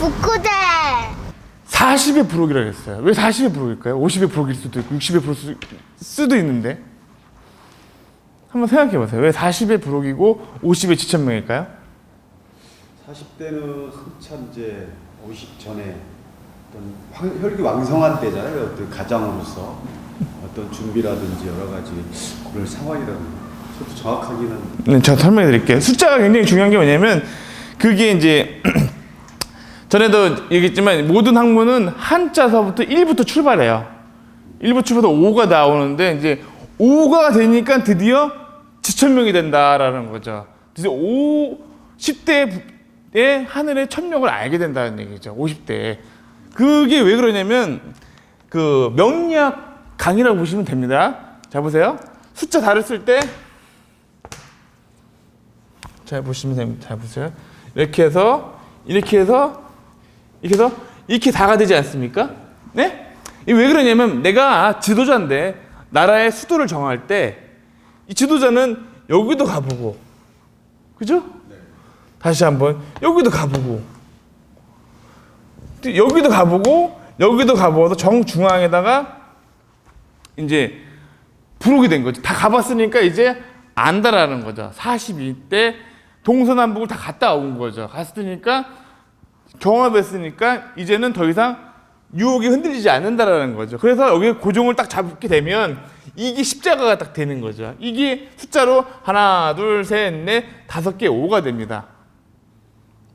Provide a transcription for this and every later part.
북구대. 40의 부록이라고 했어요. 왜 40의 부록일까요? 50의 부록일 수도 있고 60의 부록일 수도 있는데 한번 생각해 보세요. 왜 40의 부록이고 50의 지천명일까요? 40대는 한참 이제 50 전에 어떤 혈기왕성한 때잖아요. 어떤 가장으로서 어떤 준비라든지 여러 가지 그럴 상황이라든지. 저도 정확하기는. 네, 제가 설명해 드릴게요. 숫자가 굉장히 중요한 게 뭐냐면 그게 이제 전에도 얘기했지만 모든 학문은 한자서부터 1부터 출발해요. 1부터 출발해서 5가 나오는데 이제 5가 되니까 드디어 지천명이 된다라는 거죠. 그래서 10대의 하늘의 천명을 알게 된다는 얘기죠. 50대에. 그게 왜 그러냐면 그 명리학 강의라고 보시면 됩니다. 자 보세요. 숫자 다를 쓸 때 잘 보시면 됩니다. 잘 보세요. 이렇게 해서 이렇게 4가 되지 않습니까? 네? 이게 왜 그러냐면 내가 지도자인데 나라의 수도를 정할 때 이 지도자는 여기도 가보고 그죠? 네. 다시 한번 여기도 가보고 여기도 가보고서 정중앙에다가 이제 부록이 된 거죠. 다 가봤으니까 이제 안다라는 거죠. 42대 동서남북을 다 갔다 온 거죠. 갔으니까 경험했으니까 이제는 더 이상 유혹이 흔들리지 않는다라는 거죠. 그래서 여기 고정을 딱 잡게 되면 이게 십자가가 딱 되는 거죠. 이게 숫자로 하나, 둘, 셋, 넷, 5개, 5가 됩니다.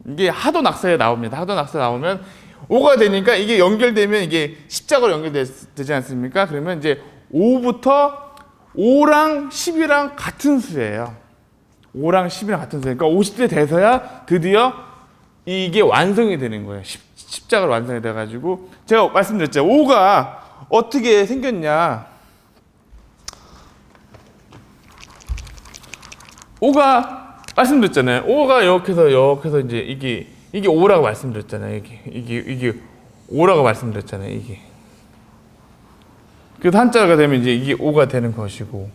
이게 하도 낙서에 나옵니다. 하도 낙서에 나오면 5가 되니까 이게 연결되면 이게 십자가로 연결되지 않습니까? 그러면 이제 5부터 5랑 10이랑 같은 수예요. 5랑 10이랑 같은 수니까 50대 돼서야 드디어 이게 완성이 되는 거예요. 십자가로 완성이 돼가지고 제가 말씀드렸죠. 5가 어떻게 생겼냐. 5가 말씀드렸잖아요. 5가 이렇게 해서 이제 이게 5라고 말씀드렸잖아요. 이게 5라고 말씀드렸잖아요. 이게. 그래서 한자가 되면 이제 이게 5가 되는 것이고,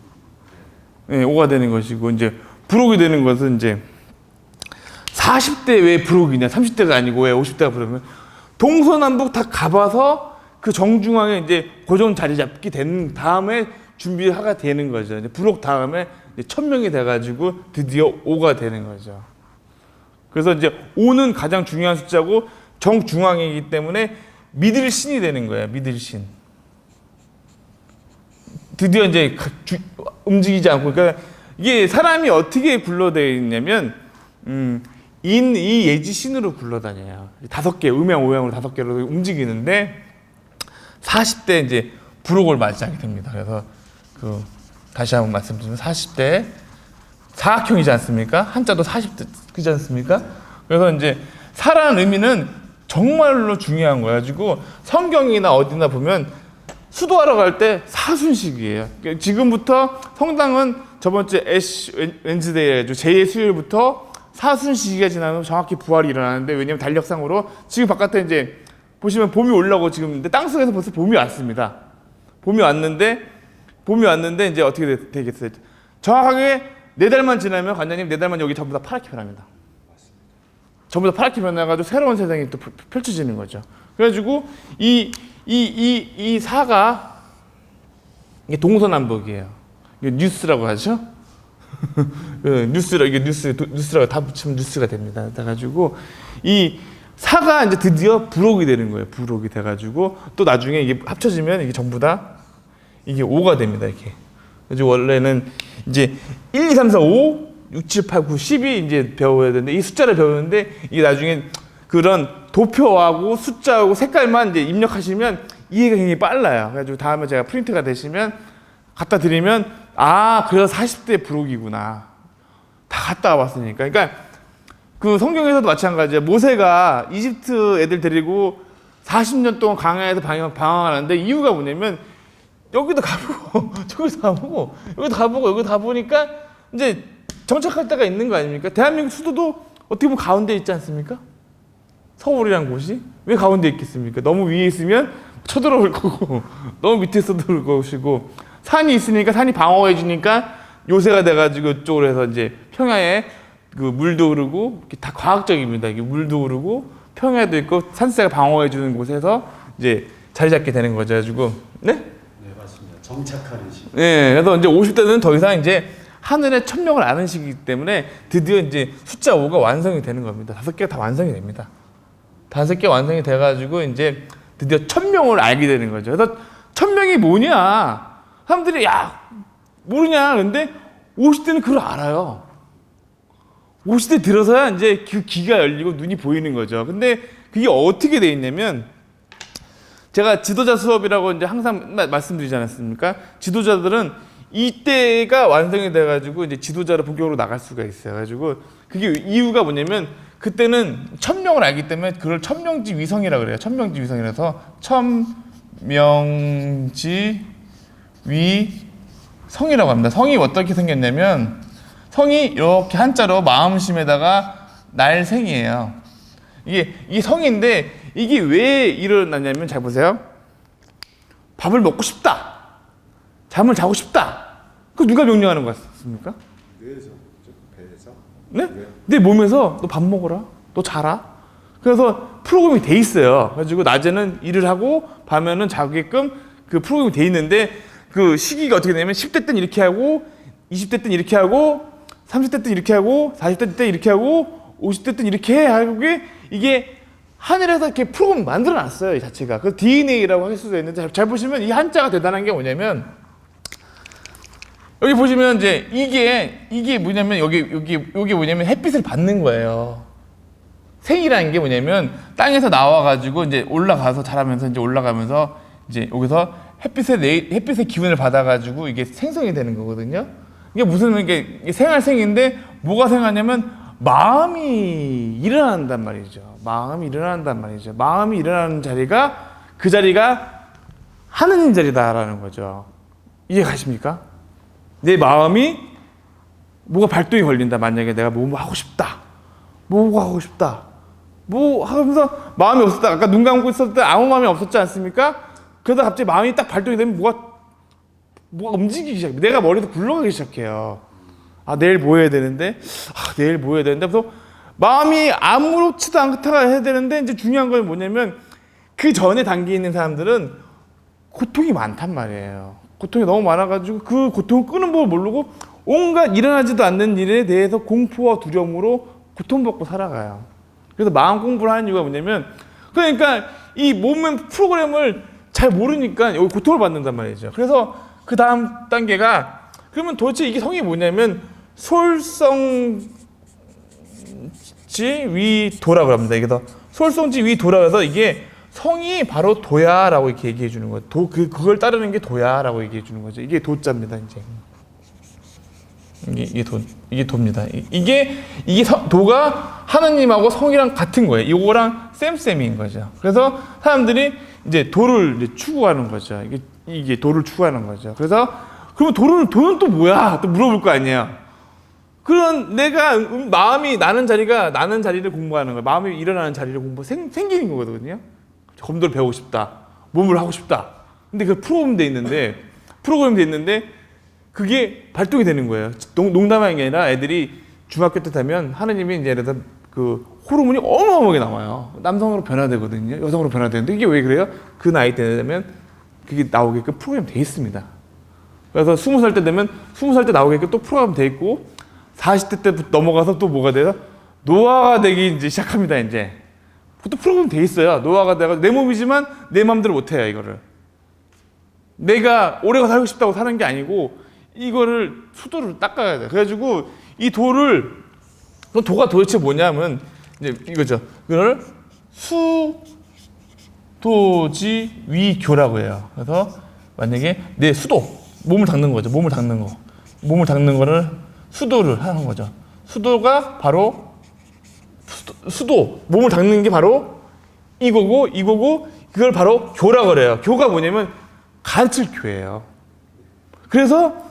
네, 5가 되는 것이고 이제 부록이 되는 것은 이제 40대 왜 부록이냐, 30대가 아니고 왜 50대가 부록이면 동서남북 다 가봐서 그 정중앙에 이제 고정 자리 잡기 된 다음에 준비가 되는 거죠. 이제 부록 다음에 이제 1000명이 돼가지고 드디어 5가 되는 거죠. 그래서 이제 5는 가장 중요한 숫자고 정중앙이기 때문에 믿을 신이 되는 거예요. 믿을 신. 드디어 이제 움직이지 않고, 그러니까 이게 사람이 어떻게 굴러다니냐 있냐면 이 예지 신으로 굴러다녀요. 5개, 음양, 오양으로 5개로 움직이는데 40대 이제 부록을 맞이하게 됩니다. 그래서 다시 한번 말씀드리면 40대 사각형이지 않습니까? 한자도 40대 그지 않습니까? 그래서 이제 사라는 의미는 정말로 중요한 거야. 가지고 성경이나 어디나 보면 수도하러 갈 때 사순식이에요. 지금부터 성당은 저번 주 애쉬 웬즈데이 제2의 수요일부터 사순시기가 지나면 정확히 부활이 일어나는데, 왜냐면 달력상으로 지금 바깥에 이제 보시면 봄이 올라오고 지금 근데 땅속에서 벌써 봄이 왔습니다. 봄이 왔는데 이제 어떻게 되겠어요? 정확하게 4달만 지나면 관장님 4달만 여기 전부 다 파랗게 변합니다. 전부 다 파랗게 변해가지고 새로운 세상이 또 펼쳐지는 거죠. 그래가지고 이 사가 이게 동서남북이에요. 이게 뉴스라고 하죠. 뉴스라고 다 붙이면 뉴스가 됩니다. 그래가지고 이 사가 이제 드디어 부록이 되는 거예요. 부록이 돼가지고 또 나중에 이게 합쳐지면 이게 전부 다 이게 5가 됩니다. 이렇게. 그래서 원래는 이제 1, 2, 3, 4, 5, 6, 7, 8, 9, 10이 이제 배워야 되는데 이 숫자를 배우는데 이게 나중에 그런 도표하고 숫자하고 색깔만 이제 입력하시면 이해가 굉장히 빨라요. 그래가지고 다음에 제가 프린트가 되시면 갖다 드리면 그래서 40대 부록이구나. 다 갔다 와봤으니까. 그러니까 그 성경에서도 마찬가지예요. 모세가 이집트 애들 데리고 40년 동안 강야에서 방황하는데 이유가 뭐냐면 여기도 가보고 저기도 가보고 여기도 가보니까 이제 정착할 때가 있는 거 아닙니까? 대한민국 수도도 어떻게 보면 가운데 있지 않습니까? 서울이란 곳이 왜 가운데 있겠습니까? 너무 위에 있으면 쳐들어올 거고 너무 밑에서 들어올 것이고 산이 있으니까 산이 방어해주니까 요새가 돼가지고 이쪽으로 해서 이제 평야에 그 물도 흐르고 다 과학적입니다. 이게 물도 흐르고 평야도 있고 산세가 방어해 주는 곳에서 이제 자리 잡게 되는 거죠. 가지고 네? 네, 맞습니다. 정착하는 시. 네, 그래서 이제 50대는 더 이상 이제 하늘의 천명을 아는 시기이기 때문에 드디어 이제 숫자 5가 완성이 되는 겁니다. 5개가 다 완성이 됩니다. 5개 완성이 돼가지고 이제 드디어 천명을 알게 되는 거죠. 그래서 천명이 뭐냐? 사람들이 야 모르냐? 근데 50대는 그걸 알아요. 50대 들어서야 이제 그 귀가 열리고 눈이 보이는 거죠. 근데 그게 어떻게 돼 있냐면 제가 지도자 수업이라고 이제 항상 말씀드리지 않았습니까? 지도자들은 이때가 완성이 돼가지고 이제 지도자로 본격으로 나갈 수가 있어요. 가지고 그게 이유가 뭐냐면 그때는 천명을 알기 때문에 그걸 천명지 위성이라고 그래요. 천명지 위성이라서 천명지 위성이라고 합니다. 성이 어떻게 생겼냐면 성이 이렇게 한자로 마음심에다가 날생이에요. 이게 성인데 이게 왜 일어나냐면 잘 보세요. 밥을 먹고 싶다. 잠을 자고 싶다. 그 누가 명령하는 것 같습니까? 뇌에서, 배에서. 네? 내 몸에서 너 밥 먹어라. 너 자라. 그래서 프로그램이 돼 있어요. 그래가지고 낮에는 일을 하고 밤에는 자게끔 그 프로그램이 돼 있는데 그 시기가 어떻게 되냐면 10대 때는 이렇게 하고 20대 때는 이렇게 하고 30대 때는 이렇게 하고 40대 때 이렇게 하고 50대 때는 이렇게 해 하고 이게 하늘에서 이렇게 프로그램 만들어 놨어요. 이 자체가. 그 DNA라고 할 수도 있는데 잘 보시면 이 한자가 대단한 게 뭐냐면 여기 보시면 이제 이게 뭐냐면 여기 뭐냐면 햇빛을 받는 거예요. 생이라는 게 뭐냐면 땅에서 나와 가지고 이제 올라가서 자라면서 이제 올라가면서 이제 여기서 햇빛의 기운을 받아 가지고 이게 생성이 되는 거거든요. 이게 무슨 이게 생활생인데 뭐가 생하냐면 마음이 일어난단 말이죠. 마음이 일어난단 말이죠. 마음이 일어나는 자리가 그 자리가 하느님 자리다라는 거죠. 이해 가십니까? 내 마음이 뭐가 발동이 걸린다. 만약에 내가 뭐 하고 싶다. 뭐 하고 싶다. 뭐 하면서 마음이 없었다. 아까 눈 감고 있었을 때 아무 마음이 없었지 않습니까? 그러다 갑자기 마음이 딱 발동이 되면 뭐가 움직이기 시작해요. 내가 머리에서 굴러가기 시작해요. 아 내일 뭐 해야 되는데? 내일 뭐 해야 되는데? 그래서 마음이 아무렇지도 않다가 해야 되는데 이제 중요한 건 뭐냐면 그 전에 단계에 있는 사람들은 고통이 많단 말이에요. 고통이 너무 많아가지고 그 고통을 끄는 법을 모르고 온갖 일어나지도 않는 일에 대해서 공포와 두려움으로 고통받고 살아가요. 그래서 마음 공부를 하는 이유가 뭐냐면 그러니까 이 몸의 프로그램을 잘 모르니까 여기 고통을 받는단 말이죠. 그래서 그 다음 단계가 그러면 도대체 이게 성이 뭐냐면 솔성지 위도라고 합니다. 이게 더 솔성지 위도라고 해서 이게 성이 바로 도야라고 이렇게 얘기해 주는 거예요. 그걸 따르는 게 도야라고 얘기해 주는 거죠. 이게 도자입니다, 이제. 이게 도입니다. 도가 하나님하고 성이랑 같은 거예요. 이거랑 쌤인 거죠. 그래서 사람들이 이제 도를 이제 추구하는 거죠. 이게 도를 추구하는 거죠. 그래서 그러면 도는 또 뭐야? 또 물어볼 거 아니에요. 그런 내가 마음이 나는 자리를 공부하는 거예요. 마음이 일어나는 자리를 생기는 거거든요. 검도를 배우고 싶다. 몸을 하고 싶다. 근데 그 프로그램 돼 있는데 그게 발동이 되는 거예요. 농담하는 게 아니라 애들이 중학교 때 되면 하느님이 이제 예를 들어 그 호르몬이 어마어마하게 나와요. 남성으로 변화되거든요. 여성으로 변화되는데 이게 왜 그래요? 그 나이 때 되면 그게 나오게끔 프로그램 돼 있습니다. 그래서 20살 때 되면 20살 때 나오게끔 또 프로그램 돼 있고 40대 때 넘어가서 또 뭐가 돼요? 노화가 되기 이제 시작합니다. 이제 그것도 프로그램 돼 있어요. 노화가 돼가 내 몸이지만 내 마음대로 못 해요. 이거를 내가 오래 살고 싶다고 사는 게 아니고 이거를 수도를 닦아야 돼. 그래가지고 이 도가 도대체 뭐냐면 이제 이거죠. 이걸 수도지 위교라고 해요. 그래서 만약에 내 몸을 닦는 거죠. 몸을 닦는 거를 수도를 하는 거죠. 수도가 바로 몸을 닦는 게 바로 이거고 그걸 바로 교라고 그래요. 교가 뭐냐면 가르칠 교예요. 그래서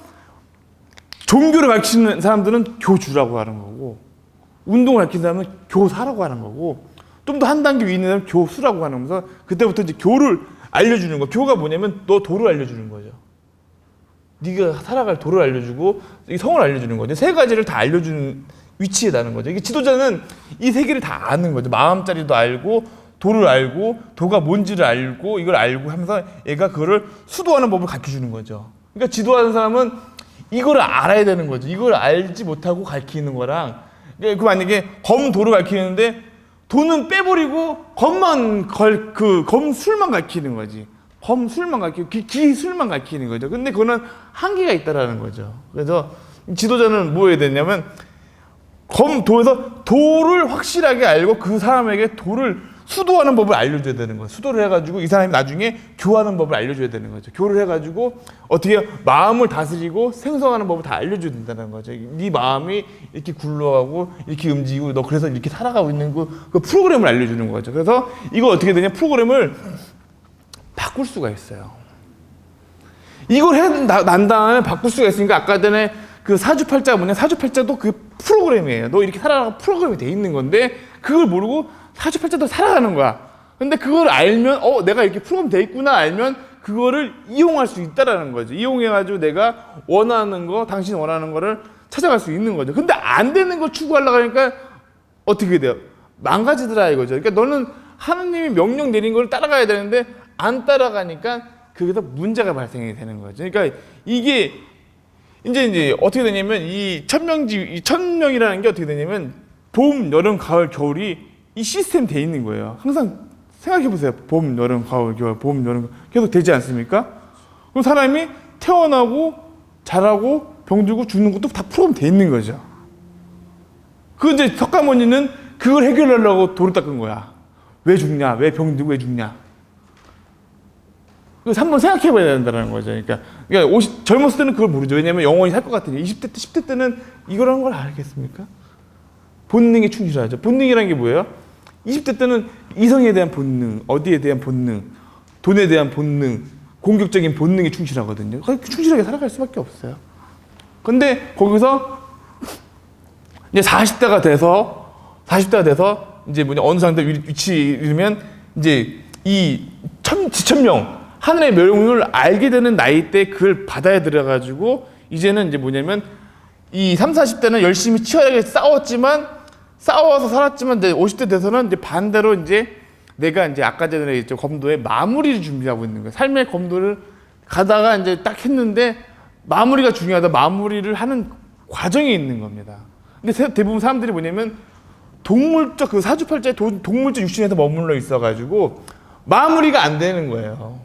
종교를 가르치는 사람들은 교주라고 하는 거고 운동을 가르치는 사람은 교사라고 하는 거고 좀 더 한 단계 위에 있는 사람은 교수라고 하는 거면서 그때부터 이제 교를 알려주는 거. 교가 뭐냐면 너 도를 알려주는 거죠. 네가 살아갈 도를 알려주고 이 성을 알려주는 거죠. 세 가지를 다 알려주는 위치에 나는 거죠. 이게 지도자는 이 세계를 다 아는 거죠. 마음자리도 알고 도를 알고 도가 뭔지를 알고 이걸 알고 하면서 얘가 그거를 수도하는 법을 가르쳐 주는 거죠. 그러니까 지도하는 사람은 이거를 알아야 되는 거죠. 이걸 알지 못하고 가르치는 거랑 그 만약에 검도를 가르치는데 도는 빼버리고 검술만 가르치는 거지. 검술만 가르치고 기술만 가르치는 거죠. 근데 그거는 한계가 있다라는 거죠. 그래서 지도자는 뭐 해야 되냐면 검도에서 도를 확실하게 알고 그 사람에게 도를 수도하는 법을 알려줘야 되는 거예요. 수도를 해가지고 이 사람이 나중에 교하는 법을 알려줘야 되는 거죠. 교를 해가지고 어떻게 마음을 다스리고 생성하는 법을 다 알려줘야 된다는 거죠. 네 마음이 이렇게 굴러가고 이렇게 움직이고 너 그래서 이렇게 살아가고 있는 그 프로그램을 알려주는 거죠. 그래서 이거 어떻게 되냐, 프로그램을 바꿀 수가 있어요. 이걸 난 다음에 바꿀 수가 있으니까 아까 전에 그 사주팔자가 뭐냐, 사주팔자도 그 프로그램이에요. 너 이렇게 살아가고 프로그램이 돼 있는 건데 그걸 모르고 사주팔자도 살아가는 거야. 근데 그걸 알면 내가 이렇게 프로그램 돼 있구나 알면 그거를 이용할 수 있다라는 거죠. 이용해가지고 내가 원하는 거, 당신이 원하는 거를 찾아갈 수 있는 거죠. 근데 안 되는 걸 추구하려고 하니까 어떻게 돼요? 망가지더라 이거죠. 그러니까 너는 하느님이 명령 내린 걸 따라가야 되는데 안 따라가니까 거기서 문제가 발생이 되는 거죠. 그러니까 이게 이제 어떻게 되냐면 이 천명이라는 게 어떻게 되냐면 봄, 여름, 가을, 겨울이 이 시스템 돼 있는 거예요. 항상 생각해 보세요. 봄, 여름, 가을, 겨울, 봄, 여름 계속 되지 않습니까? 그럼 사람이 태어나고 자라고 병들고 죽는 것도 다 프로그램 돼 있는 거죠. 그 이제 석가모니는 그걸 해결하려고 돌을 닦은 거야. 왜 죽냐? 왜 병들고 왜 죽냐? 그래서 한번 생각해 봐야 된다는 거죠. 그러니까 젊었을 때는 그걸 모르죠. 왜냐면 영원히 살 것 같으니까. 20대 때, 10대 때는 이거라는 걸 알겠습니까? 본능에 충실하죠. 본능이라는 게 뭐예요? 20대 때는 이성에 대한 본능, 어디에 대한 본능, 돈에 대한 본능, 공격적인 본능에 충실하거든요. 충실하게 살아갈 수밖에 없어요. 근데 거기서 이제 40대가 돼서 이제 어느 상태 위치에 이르면 이제 이 지천명, 하늘의 명령을 알게 되는 나이 때 그걸 받아야 들어가지고 이제는 이제 뭐냐면 이 30, 40대는 열심히 치열하게 싸워서 살았지만 이제 50대 돼서는 이제 반대로 이제 내가 이제 아까 전에 있죠, 검도의 마무리를 준비하고 있는 거예요. 삶의 검도를 가다가 이제 딱 했는데 마무리가 중요하다. 마무리를 하는 과정에 있는 겁니다. 근데 대부분 사람들이 뭐냐면 동물적 그 사주팔자의 동물적 육신에서 머물러 있어가지고 마무리가 안 되는 거예요.